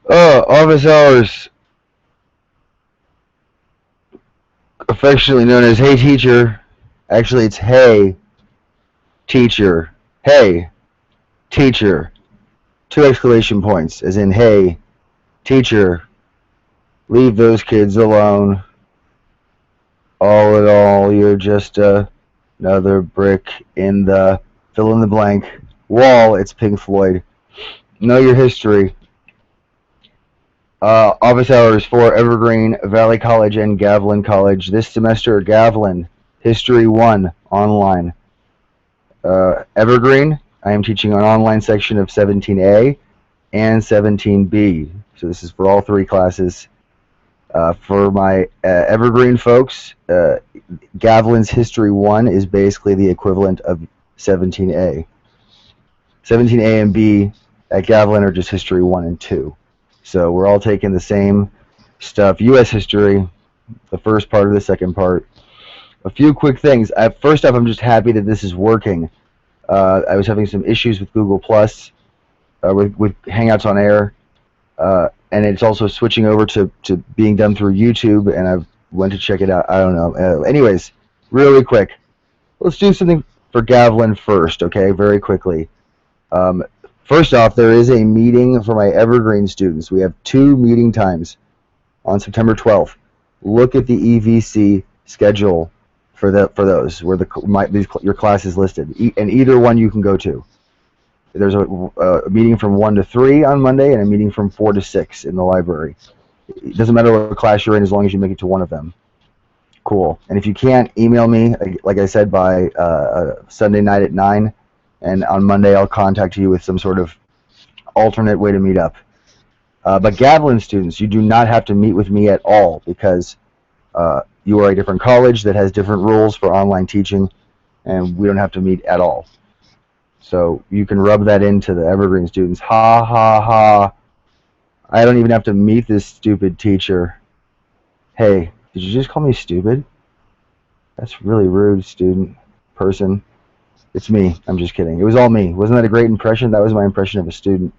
Office hours, affectionately known as Hey Teacher. Actually, it's Hey Teacher. Hey Teacher. Two exclamation points, as in Hey Teacher. Leave those kids alone. All in all, you're just another brick in the fill in the blank wall. It's Pink Floyd. Know your history. Office hours for Evergreen, Valley College, and Gavilan College. This semester, Gavilan, History 1, online. Evergreen, I am teaching an online section of 17A and 17B. So this is for all three classes. For my Evergreen folks, Gavilan's History 1 is basically the equivalent of 17A. 17A and B at Gavilan are just History 1 and 2. So we're all taking the same stuff. U.S. history, the first part or the second part. A few quick things. First off, I'm just happy that this is working. I was having some issues with Google Plus, with Hangouts on Air, and it's also switching over to being done through YouTube, and I went to check it out. I don't know. Anyways, really quick. Let's do something for Gavilan first, okay? Very quickly. First off, there is a meeting for my Evergreen students. We have 2 meeting times on September 12th. Look at the EVC schedule for those where your class is listed, and either one you can go to. There's a meeting from 1 to 3 on Monday and a meeting from 4 to 6 in the library. It doesn't matter what class you're in as long as you make it to one of them. Cool. And if you can't, email me, like I said, by Sunday night at 9. And on Monday, I'll contact you with some sort of alternate way to meet up. But Gavilan students, you do not have to meet with me at all because you are a different college that has different rules for online teaching, and we don't have to meet at all. So you can rub that into the Evergreen students. Ha, ha, ha. I don't even have to meet this stupid teacher. Hey, did you just call me stupid? That's really rude, person. It's me. I'm just kidding. It was all me. Wasn't that a great impression? That was my impression of a student.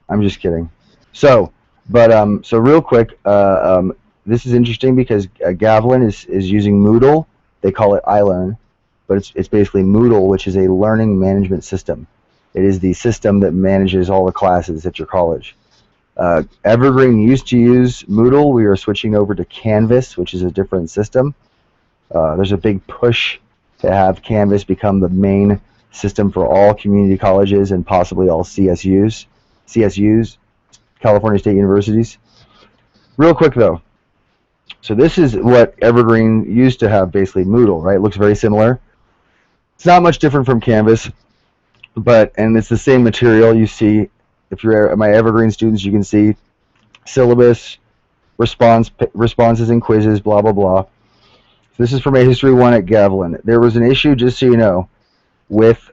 I'm just kidding. So real quick, this is interesting because Gavilan is using Moodle. They call it iLearn, but it's basically Moodle, which is a learning management system. It is the system that manages all the classes at your college. Evergreen used to use Moodle. We are switching over to Canvas, which is a different system. There's a big push to have Canvas become the main system for all community colleges and possibly all CSUs, California State Universities. Real quick though, so this is what Evergreen used to have, basically Moodle, right? It looks very similar. It's not much different from Canvas, and it's the same material. You see, if you're my Evergreen students, you can see syllabus, responses and quizzes, blah, blah, blah. This is for my History 1 at Gavilan. There was an issue, just so you know, with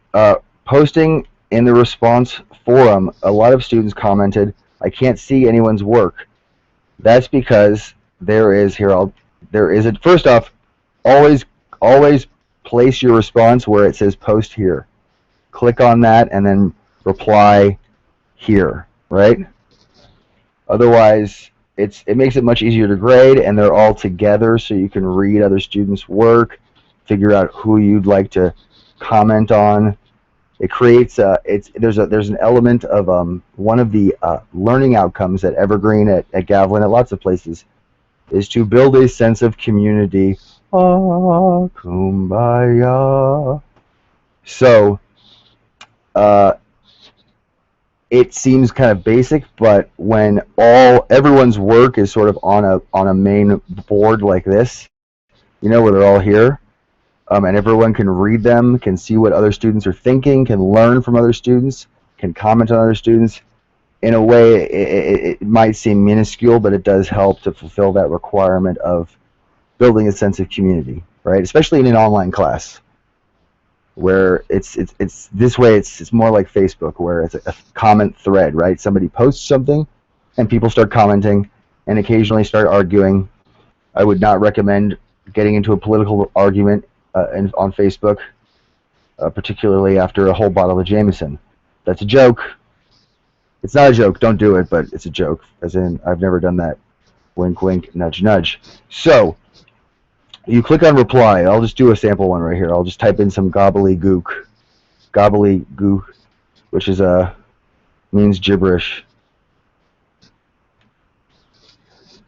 posting in the response forum. A lot of students commented, I can't see anyone's work. That's because first off, always place your response where it says post here. Click on that and then reply here, right? Otherwise, it makes it much easier to grade, and they're all together, so you can read other students' work, figure out who you'd like to comment on. It creates there's an element of one of the learning outcomes at Evergreen, at Gavilan, at lots of places, is to build a sense of community. Ah, kumbaya. So it seems kind of basic, but when everyone's work is sort of on a main board like this, where they're all here, and everyone can read them, can see what other students are thinking, can learn from other students, can comment on other students. In a way, it might seem minuscule, but it does help to fulfill that requirement of building a sense of community, right? Especially in an online class, where it's this way. It's more like Facebook, where it's a comment thread, right? Somebody posts something, and people start commenting, and occasionally start arguing. I would not recommend getting into a political argument on Facebook, particularly after a whole bottle of Jameson. That's a joke. It's not a joke. Don't do it, but it's a joke. As in, I've never done that. Wink, wink, nudge, nudge. So, you click on reply. I'll just do a sample one right here. I'll just type in some gobbledygook, which is means gibberish.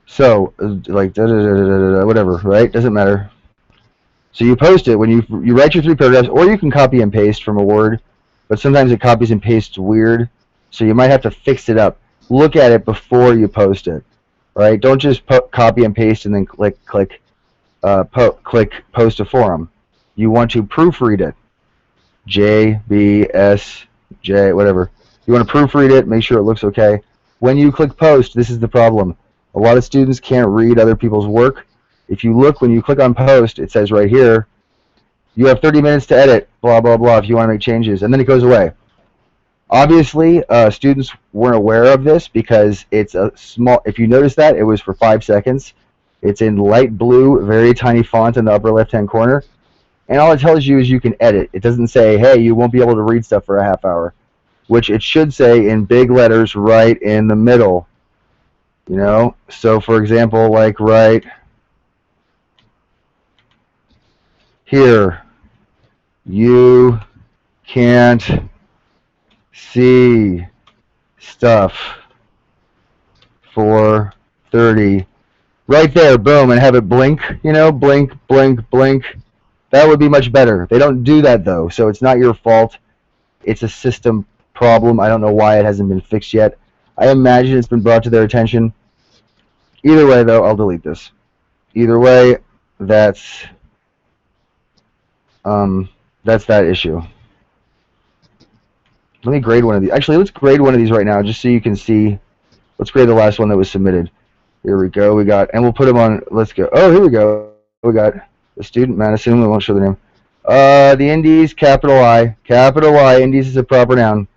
So, like whatever, right? Doesn't matter. So you post it when you write your 3 paragraphs, or you can copy and paste from a Word, but sometimes it copies and pastes weird, so you might have to fix it up. Look at it before you post it, right? Don't just copy and paste and then click post a forum. You want to proofread it. J, B, S, J, whatever. You want to proofread it, make sure it looks okay. When you click post, this is the problem. A lot of students can't read other people's work. If you look, when you click on post, it says right here, you have 30 minutes to edit, blah, blah, blah, if you want to make changes, and then it goes away. Obviously, students weren't aware of this because it's a small, if you notice that, it was for 5 seconds. It's in light blue, very tiny font in the upper left-hand corner, and all it tells you is you can edit. It doesn't say, hey, you won't be able to read stuff for a half hour, which it should say in big letters right in the middle. You know, so for example, like right here, you can't see stuff for 30. Right there, boom, and have it blink, you know, blink, blink, blink. That would be much better. They don't do that, though, so it's not your fault. It's a system problem. I don't know why it hasn't been fixed yet. I imagine it's been brought to their attention. Either way, though, I'll delete this. Either way, that's that issue. Let me grade one of these. Actually, let's grade one of these right now, just so you can see. Let's grade the last one that was submitted. Here we go. We got, and we'll put them on. Let's go. Oh, here we go. We got the student, Madison. We won't show the name. The Indies, capital I. Capital I. Indies is a proper noun.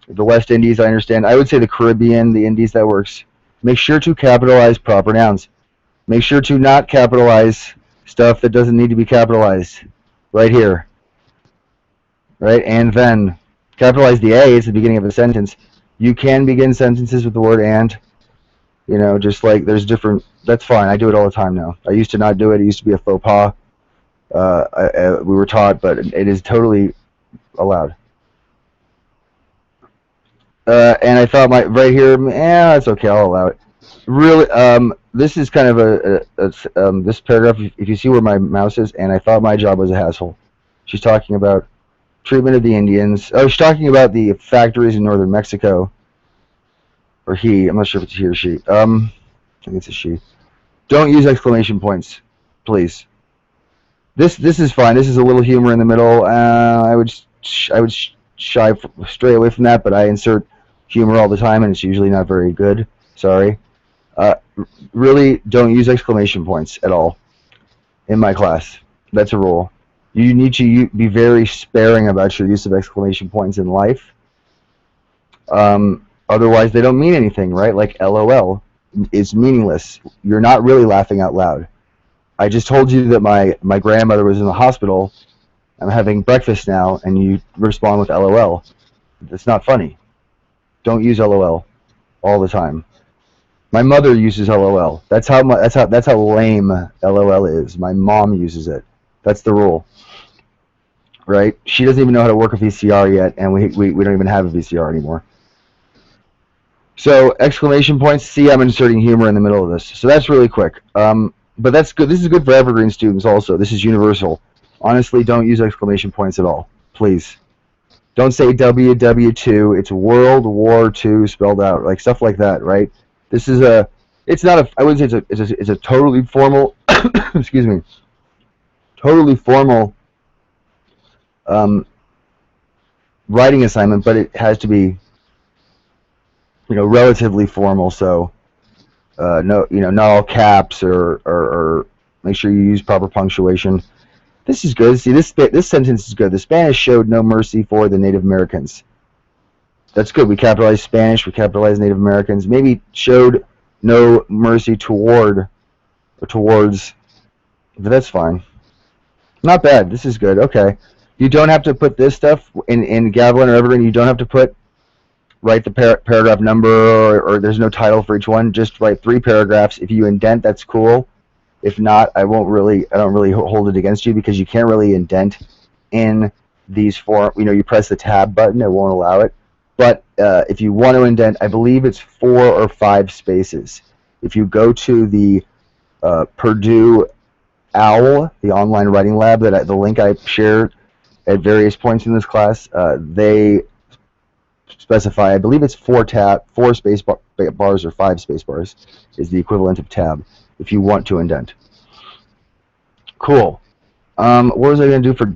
The West Indies, I understand. I would say the Caribbean, the Indies, that works. Make sure to capitalize proper nouns. Make sure to not capitalize stuff that doesn't need to be capitalized. Right here. Right? And then capitalize the A. It's the beginning of a sentence. You can begin sentences with the word and. You know, just like there's different. That's fine. I do it all the time now. I used to not do it. It used to be a faux pas. We were taught, but it is totally allowed. And I thought right here, that's okay. I'll allow it. Really, this is kind of this paragraph. If you see where my mouse is, and I thought my job was a hassle. She's talking about treatment of the Indians. Oh, she's talking about the factories in northern Mexico. Or he. I'm not sure if it's he or she. I think it's a she. Don't use exclamation points, please. This is fine. This is a little humor in the middle. I would stray away from that, but I insert humor all the time, and it's usually not very good. Sorry. Really, don't use exclamation points at all in my class. That's a rule. You need to be very sparing about your use of exclamation points in life. Otherwise, they don't mean anything, right? Like LOL is meaningless. You're not really laughing out loud. I just told you that my grandmother was in the hospital. I'm having breakfast now, and you respond with LOL. It's not funny. Don't use LOL all the time. My mother uses LOL. That's how lame LOL is. My mom uses it. That's the rule. Right? She doesn't even know how to work a VCR yet, and we don't even have a VCR anymore. So exclamation points. See, I'm inserting humor in the middle of this. So that's really quick. But that's good. This is good for evergreen students also. This is universal. Honestly, don't use exclamation points at all. Please. Don't say WW2. It's World War II spelled out. Like stuff like that, right? This is it's not a, I wouldn't say it's a totally formal, excuse me, totally formal writing assignment, but it has to be, relatively formal. So no, not all caps or make sure you use proper punctuation. This is good. See, this sentence is good. The Spanish showed no mercy for the Native Americans. That's good. We capitalized Spanish. We capitalized Native Americans. Maybe showed no mercy towards, but that's fine. Not bad. This is good. Okay. You don't have to put this stuff in Gavilan or Evergreen. You don't have to put write the paragraph number, or there's no title for each one. Just write 3 paragraphs. If you indent, that's cool. If not, I don't really hold it against you, because you can't really indent in these form. You press the tab button, it won't allow it. But if you want to indent, I believe it's 4 or 5 spaces. If you go to the Purdue OWL, the online writing lab, the link I shared at various points in this class, they specify, I believe it's 4 space bars or 5 space bars is the equivalent of tab if you want to indent. Cool. What was I going to do for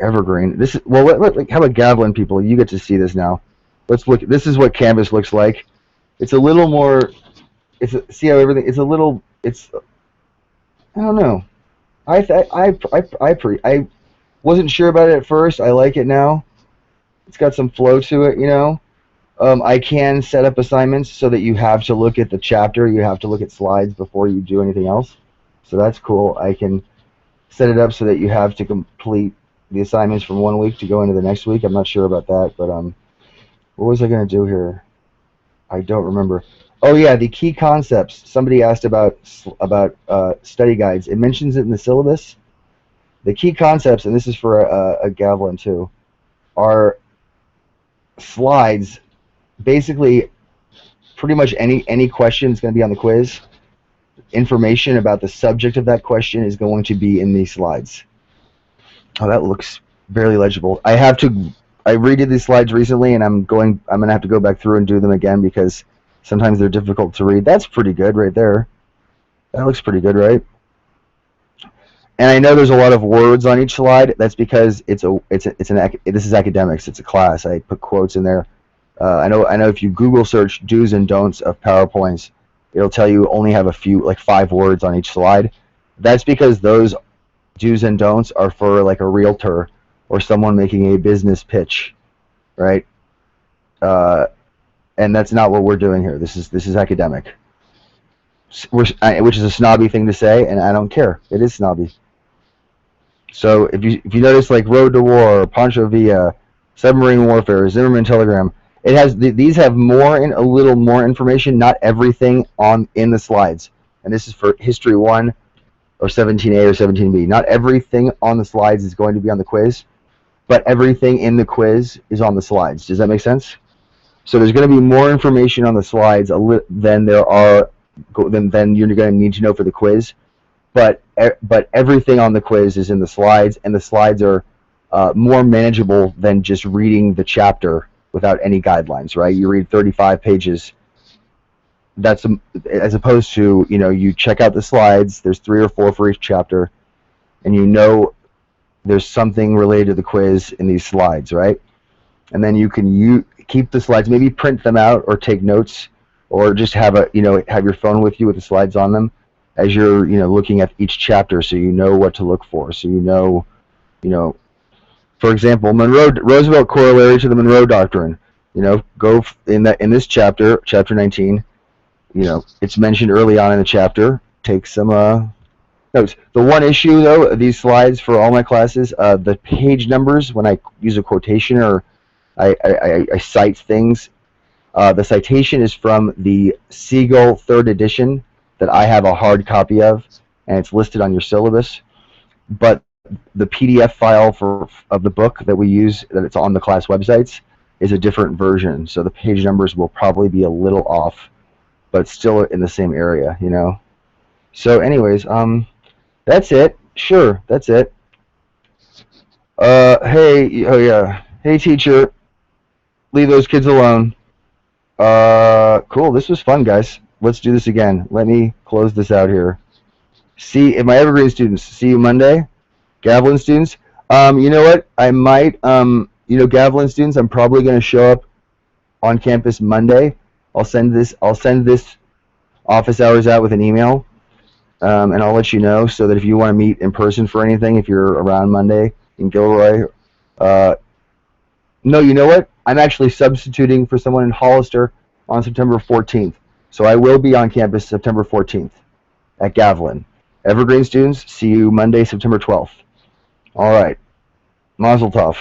Evergreen? This is, well, how about Gavilan people? You get to see this now. Let's look. This is what Canvas looks like. It's a little more. See how everything. It's a little. It's. I don't know. I wasn't sure about it at first. I like it now. It's got some flow to it, I can set up assignments so that you have to look at the chapter. You have to look at slides before you do anything else. So that's cool. I can set it up so that you have to complete the assignments from one week to go into the next week. I'm not sure about that, but what was I going to do here? I don't remember. Oh yeah, the key concepts. Somebody asked about study guides. It mentions it in the syllabus. The key concepts, and this is for a Gavilan too, are slides. Basically, pretty much any question is going to be on the quiz. Information about the subject of that question is going to be in these slides. Oh, that looks barely legible. I redid these slides recently, and I'm going to have to go back through and do them again, because sometimes they're difficult to read. That's pretty good right there. That looks pretty good, right? And I know there's a lot of words on each slide. That's because this is academics. It's a class. I put quotes in there. I know if you Google search do's and don'ts of PowerPoints, it'll tell you only have a few, like 5 words on each slide. That's because those do's and don'ts are for like a realtor or someone making a business pitch, right? And that's not what we're doing here. This is academic, which is a snobby thing to say, and I don't care. It is snobby. So if you notice, like Road to War, Pancho Villa, Submarine Warfare, Zimmerman Telegram, it has these have a little more information, not everything in the slides. And this is for History 1 or 17A or 17B. Not everything on the slides is going to be on the quiz, but everything in the quiz is on the slides. Does that make sense? So there's going to be more information on the slides than you're going to need to know for the quiz. But everything on the quiz is in the slides, and the slides are more manageable than just reading the chapter without any guidelines, right? You read 35 pages. That's as opposed to, you check out the slides. There's 3 or 4 for each chapter, and there's something related to the quiz in these slides, right? And then you can keep the slides, maybe print them out or take notes, or just have your phone with you with the slides on them as you're looking at each chapter, so you know what to look for. So for example, Roosevelt corollary to the Monroe Doctrine. Go in this chapter 19. It's mentioned early on in the chapter. Take some notes. The one issue though of these slides for all my classes, the page numbers, when I use a quotation or I cite things, the citation is from the Siegel 3rd edition that I have a hard copy of, and it's listed on your syllabus. But the PDF file of the book that we use, that it's on the class websites, is a different version. So the page numbers will probably be a little off, but still in the same area, So anyways, that's it. Sure, that's it. Hey teacher, leave those kids alone. Cool, this was fun, guys. Let's do this again. Let me close this out here. See, if my Evergreen students, see you Monday. Gavilan students, you know what? I might, Gavilan students, I'm probably going to show up on campus Monday. I'll send this office hours out with an email, and I'll let you know, so that if you want to meet in person for anything, if you're around Monday in Gilroy. No, you know what? I'm actually substituting for someone in Hollister on September 14th. So I will be on campus September 14th at Gavilan. Evergreen students, see you Monday, September 12th. All right. Mazel tov.